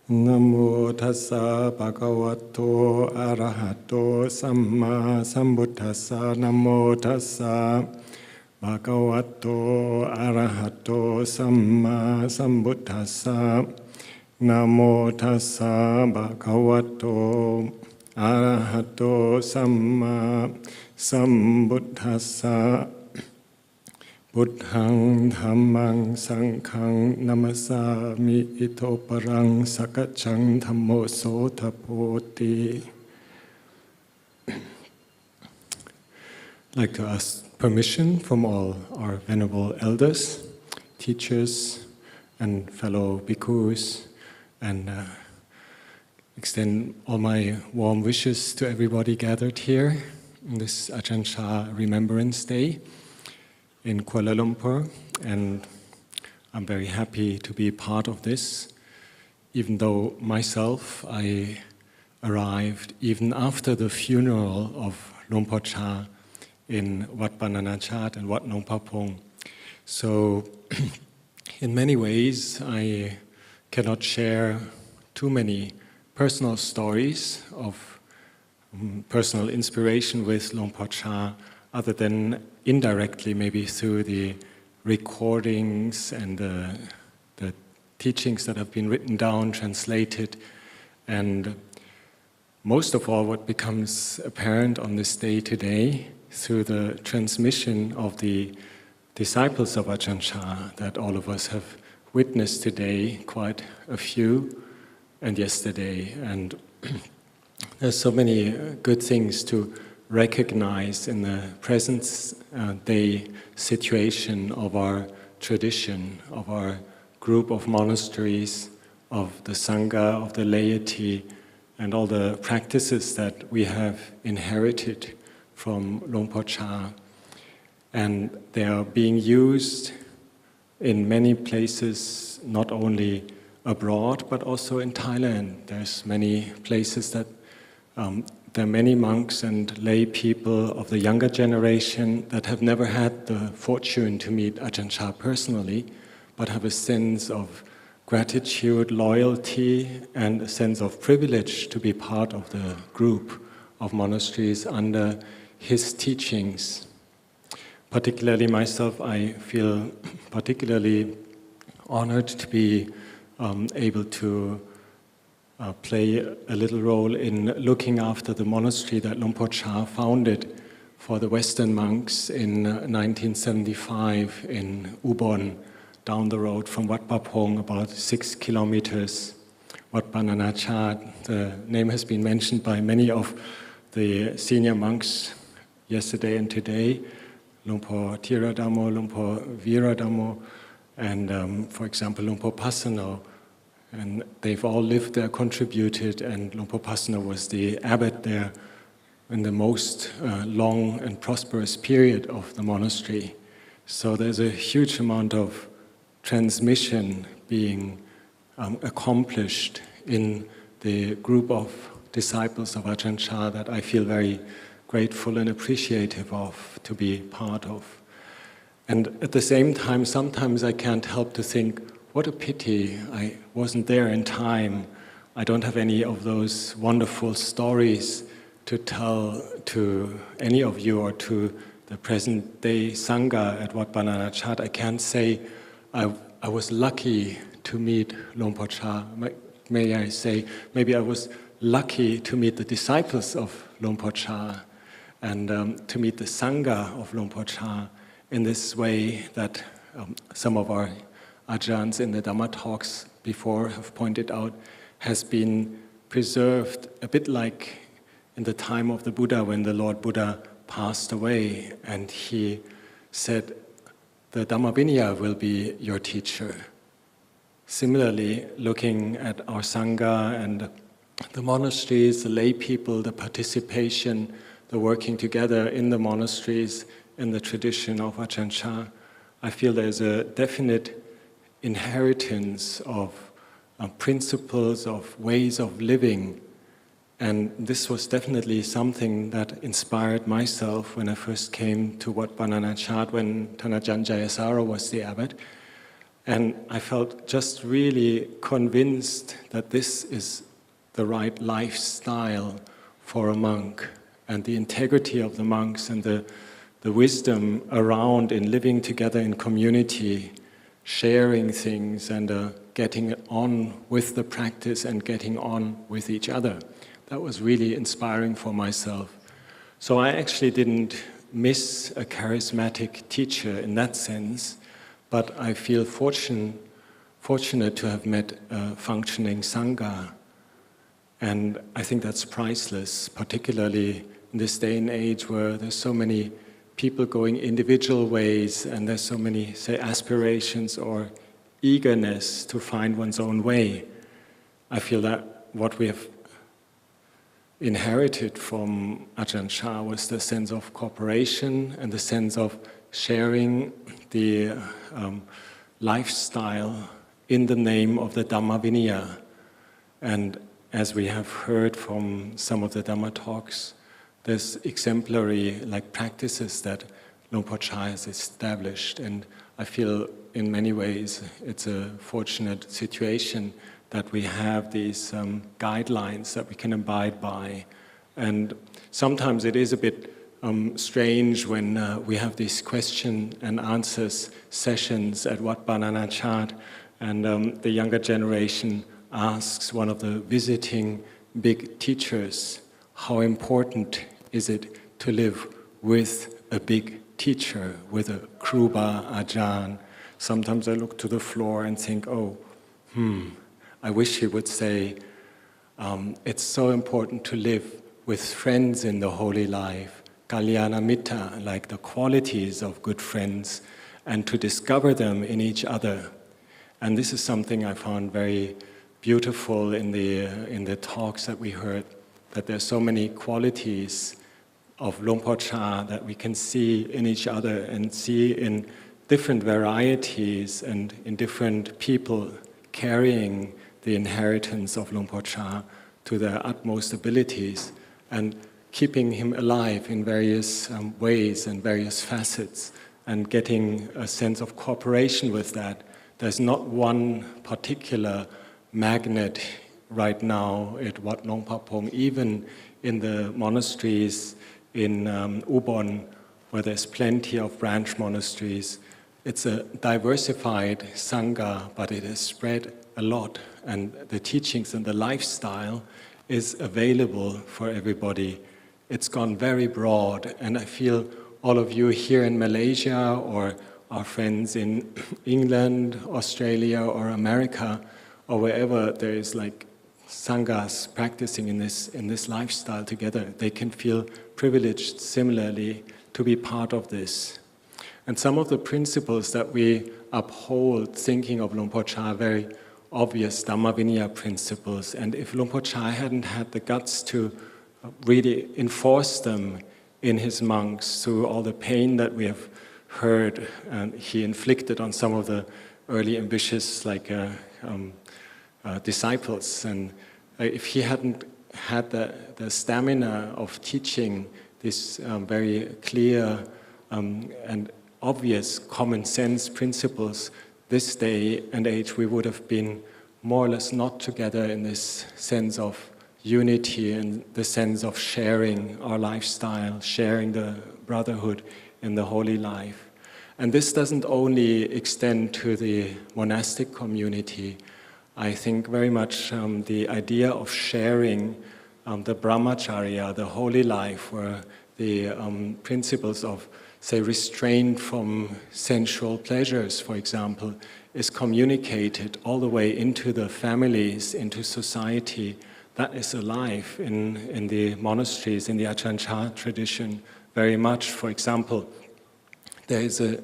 Namo tassa bhagavato arahato samma sambuddhassa. Namo tassa bhagavato arahato samma sambuddhassa. Namo tassa bhagavato arahato samma sambuddhassa. Buddhang dhammang sanghang namasami ito parang sakachang dhammo sotapoti. I'd like to ask permission from all our venerable elders, teachers, and fellow bhikkhus, and extend all my warm wishes to everybody gathered here on this Ajahn Chah Remembrance Day in Kuala Lumpur, and I'm very happy to be part of this, even though myself I arrived even after the funeral of Lumpur Cha in Wat Bananachat and Wat Nong Papong. So in many ways I cannot share too many personal stories of personal inspiration with Lumpur Cha, other than indirectly, maybe through the recordings and the teachings that have been written down, translated, and most of all, what becomes apparent on this day today through the transmission of the disciples of Ajahn Chah that all of us have witnessed today, quite a few, and yesterday. And there's so many good things to recognize in the present day situation of our tradition, of our group of monasteries, of the Sangha, of the laity, and all the practices that we have inherited from Lumpur Cha. And they are being used in many places, not only abroad, but also in Thailand. There's many places that there are many monks and lay people of the younger generation that have never had the fortune to meet Ajahn Chah personally, but have a sense of gratitude, loyalty, and a sense of privilege to be part of the group of monasteries under his teachings. Particularly myself, I feel particularly honored to be able to play a little role in looking after the monastery that Lumpur Cha founded for the Western monks in 1975 in Ubon, down the road from Wat Papong, about 6 kilometers. Wat Bananachat, the name has been mentioned by many of the senior monks yesterday and today, Lumpur Theravada, Lumpur Viradamo, and for example Lumpur Pasano. And they've all lived there, contributed, and Lumpur Pasano was the abbot there in the most long and prosperous period of the monastery. So there's a huge amount of transmission being accomplished in the group of disciples of Ajahn Chah that I feel very grateful and appreciative of to be part of. And at the same time, sometimes I can't help to think, what a pity I wasn't there in time. I don't have any of those wonderful stories to tell to any of you or to the present day Sangha at Wat Bananachat. I can't say I was lucky to meet Lumpur Cha. May I say, maybe I was lucky to meet the disciples of Lumpur Cha and to meet the Sangha of Lumpur Cha in this way that some of our Ajahns in the Dhamma talks before have pointed out, has been preserved a bit like in the time of the Buddha when the Lord Buddha passed away and he said, the Dhamma Vinaya will be your teacher. Similarly, looking at our Sangha and the monasteries, the lay people, the participation, the working together in the monasteries, in the tradition of Ajahn Chah, I feel there's a definite inheritance of principles, of ways of living. And this was definitely something that inspired myself when I first came to Wat Bananachat when Ajahn Jaya was the abbot. And I felt just really convinced that this is the right lifestyle for a monk, and the integrity of the monks and the wisdom around in living together in community, sharing things and getting on with the practice and getting on with each other. That was really inspiring for myself. So I actually didn't miss a charismatic teacher in that sense, but I feel fortunate to have met a functioning Sangha. And I think that's priceless, particularly in this day and age where there's so many people going individual ways and there's so many, say, aspirations or eagerness to find one's own way. I feel that what we have inherited from Ajahn Chah was the sense of cooperation and the sense of sharing the lifestyle in the name of the Dhamma Vinaya. And as we have heard from some of the Dhamma talks, there's exemplary practices that Luang Por Chah has established, and I feel in many ways it's a fortunate situation that we have these guidelines that we can abide by. And sometimes it is a bit strange when we have these question and answers sessions at Wat Banana Chat, and the younger generation asks one of the visiting big teachers, how important is it to live with a big teacher, with a Kruba Ajahn? Sometimes I look to the floor and think, I wish he would say, it's so important to live with friends in the holy life, Kalyana Mitta, like the qualities of good friends, and to discover them in each other. And this is something I found very beautiful in the talks that we heard, that there's so many qualities of Luang Por Chah that we can see in each other and see in different varieties and in different people carrying the inheritance of Luang Por Chah to their utmost abilities and keeping him alive in various ways and various facets and getting a sense of cooperation with that. There's not one particular magnet right now at Wat Nong Papong, even in the monasteries in Ubon, where there's plenty of branch monasteries. It's a diversified Sangha, but it has spread a lot, and the teachings and the lifestyle is available for everybody. It's gone very broad, and I feel all of you here in Malaysia or our friends in England, Australia, or America, or wherever there is Sanghas practicing in this lifestyle together, they can feel privileged similarly to be part of this. And some of the principles that we uphold, thinking of Luang Por Chah, very obvious Dhamma Vinaya principles. And if Luang Por Chah hadn't had the guts to really enforce them in his monks through all the pain that we have heard he inflicted on some of the early ambitious disciples, and if he hadn't had the stamina of teaching these very clear and obvious common sense principles, this day and age we would have been more or less not together in this sense of unity and the sense of sharing our lifestyle, sharing the brotherhood in the holy life. And this doesn't only extend to the monastic community. I think very much the idea of sharing the brahmacharya, the holy life, where the principles of, say, restraint from sensual pleasures, for example, is communicated all the way into the families, into society. That is alive in the monasteries, in the Ajahn Chah tradition, very much. For example, there is a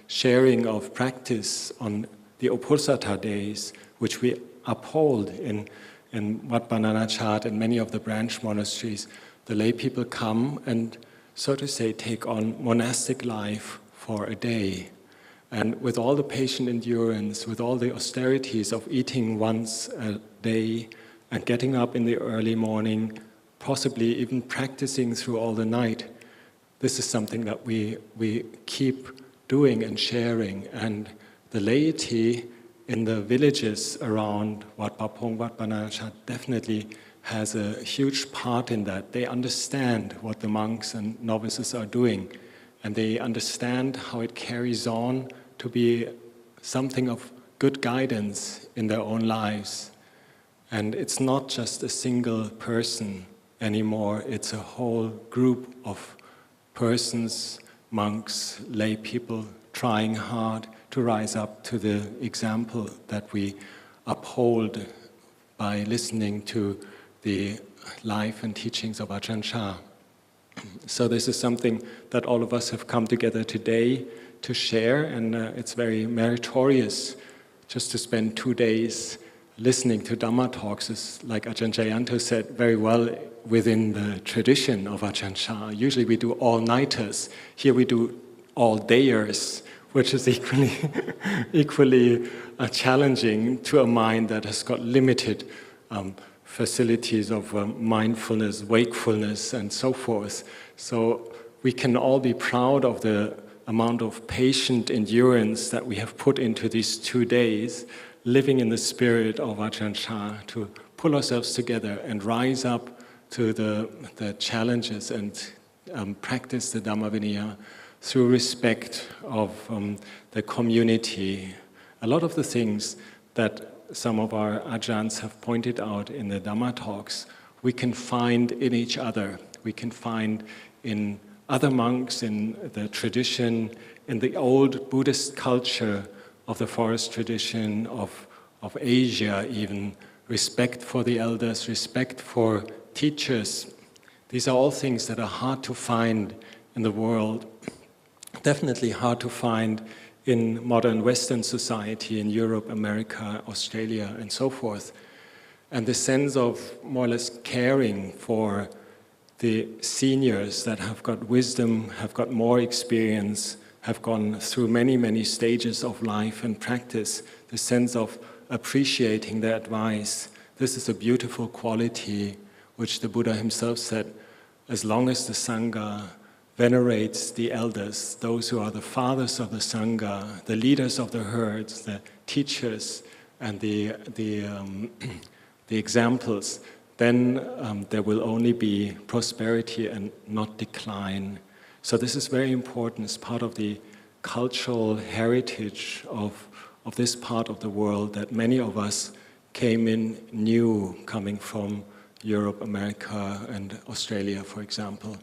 sharing of practice on the Uposatha days, which we uphold in Wat Banana Chat and many of the branch monasteries. The lay people come and, so to say, take on monastic life for a day. And with all the patient endurance, with all the austerities of eating once a day and getting up in the early morning, possibly even practicing through all the night, this is something that we keep doing and sharing. And the laity in the villages around Wat Papong, Wat Bandar definitely has a huge part in that. They understand what the monks and novices are doing, and they understand how it carries on to be something of good guidance in their own lives. And it's not just a single person anymore, it's a whole group of persons, monks, lay people, trying hard to rise up to the example that we uphold by listening to the life and teachings of Ajahn Chah. So this is something that all of us have come together today to share, and it's very meritorious just to spend 2 days listening to Dhamma talks. Is, like Ajahn Jayanto said, very well within the tradition of Ajahn Chah. Usually we do all-nighters. Here we do all-dayers, which is equally challenging to a mind that has got limited facilities of mindfulness, wakefulness, and so forth. So we can all be proud of the amount of patient endurance that we have put into these 2 days, living in the spirit of Ajahn Chah, to pull ourselves together and rise up to the challenges and practice the Dhamma Vinaya through respect of the community. A lot of the things that some of our Ajahns have pointed out in the Dhamma talks, we can find in each other. We can find in other monks, in the tradition, in the old Buddhist culture of the forest tradition of Asia even, respect for the elders, respect for teachers. These are all things that are hard to find in the world, definitely hard to find in modern Western society, in Europe, America, Australia, and so forth. And the sense of more or less caring for the seniors that have got wisdom, have got more experience, have gone through many, many stages of life and practice, the sense of appreciating their advice. This is a beautiful quality which the Buddha himself said, as long as the Sangha venerates the elders, those who are the fathers of the Sangha, the leaders of the herds, the teachers, and the examples, then there will only be prosperity and not decline. So this is very important. It's part of the cultural heritage of this part of the world that many of us came in new, coming from Europe, America, and Australia, for example.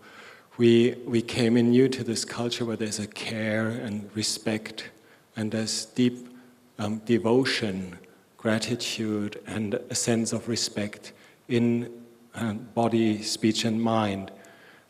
We came in new to this culture where there's a care and respect, and there's deep devotion, gratitude, and a sense of respect in body, speech, and mind.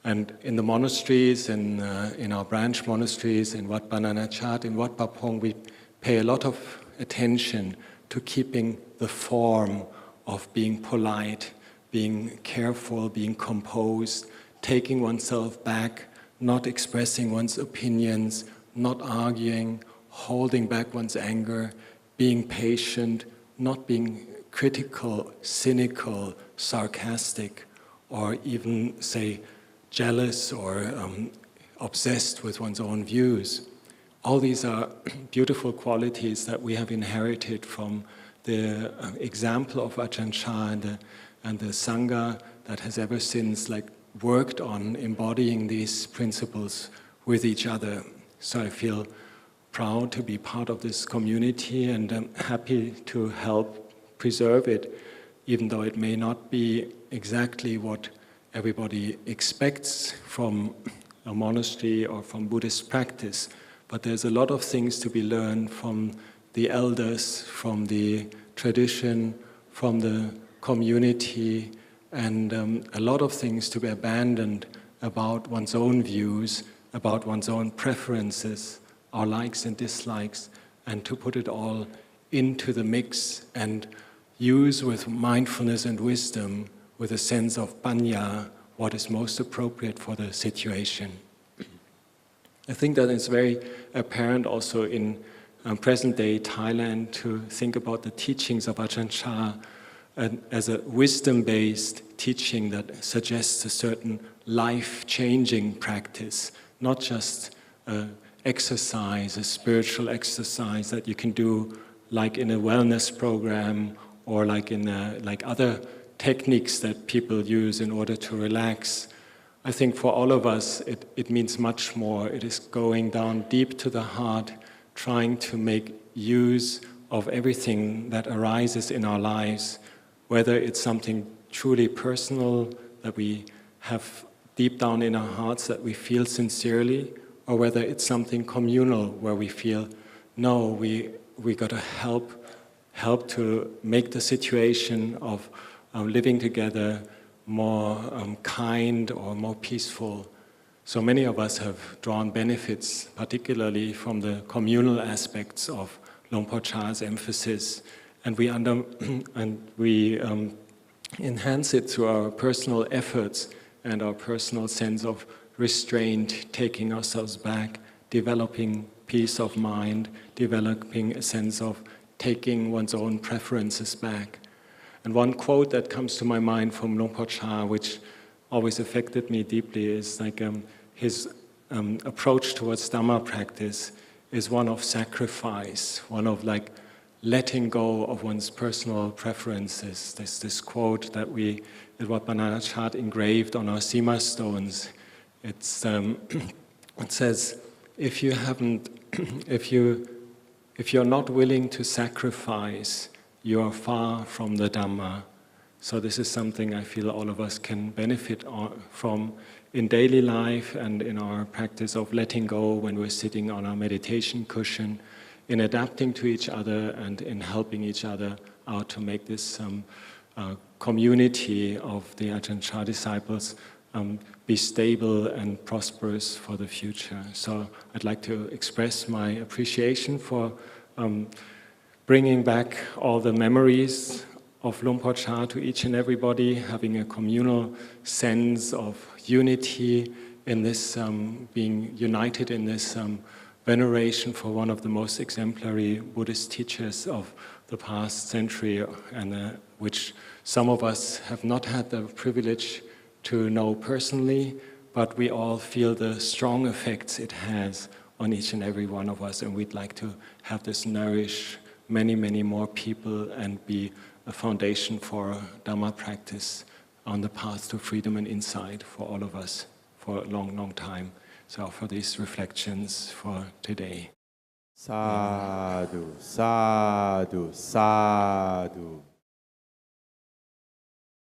And in the monasteries, in our branch monasteries, in Wat Bananachat, in Wat Papong, we pay a lot of attention to keeping the form of being polite, being careful, being composed, taking oneself back, not expressing one's opinions, not arguing, holding back one's anger, being patient, not being critical, cynical, sarcastic, or even, say, jealous or obsessed with one's own views. All these are beautiful qualities that we have inherited from the example of Ajahn Chah and the Sangha that has ever since worked on embodying these principles with each other. So I feel proud to be part of this community, and I'm happy to help preserve it, even though it may not be exactly what everybody expects from a monastery or from Buddhist practice. But there's a lot of things to be learned from the elders, from the tradition, from the community, and a lot of things to be abandoned about one's own views, about one's own preferences, our likes and dislikes, and to put it all into the mix and use with mindfulness and wisdom, with a sense of panya, what is most appropriate for the situation. I think that it's very apparent also in present-day Thailand to think about the teachings of Ajahn Chah as a wisdom-based teaching that suggests a certain life-changing practice, not just exercise, a spiritual exercise that you can do like in a wellness program or like in like other techniques that people use in order to relax. I think for all of us it means much more. It is going down deep to the heart, trying to make use of everything that arises in our lives, whether it's something truly personal that we have deep down in our hearts that we feel sincerely, or whether it's something communal where we feel, no, we got to help to make the situation of living together more kind or more peaceful. So many of us have drawn benefits, particularly from the communal aspects of Luang Por Chah's emphasis, and we enhance it through our personal efforts and our personal sense of restraint, taking ourselves back, developing peace of mind, developing a sense of taking one's own preferences back. And one quote that comes to my mind from Luang Por Chah, which always affected me deeply, is like his approach towards Dhamma practice is one of sacrifice, one of like letting go of one's personal preferences. There's this quote that Wat Banarachat engraved on our Sima stones. It's, it says, if you're not willing to sacrifice, you are far from the Dhamma. So this is something I feel all of us can benefit from in daily life and in our practice of letting go when we're sitting on our meditation cushion, in adapting to each other and in helping each other out to make this community of the Ajahn Chah disciples be stable and prosperous for the future. So I'd like to express my appreciation for bringing back all the memories of Luang Por Chah to each and everybody, having a communal sense of unity in this, being united in this veneration for one of the most exemplary Buddhist teachers of the past century, and which some of us have not had the privilege to know personally, but we all feel the strong effects it has on each and every one of us, and we'd like to have this nourish many, many more people and be a foundation for Dhamma practice on the path to freedom and insight for all of us for a long, long time. So for these reflections for today. Sadhu, sadhu, sadhu.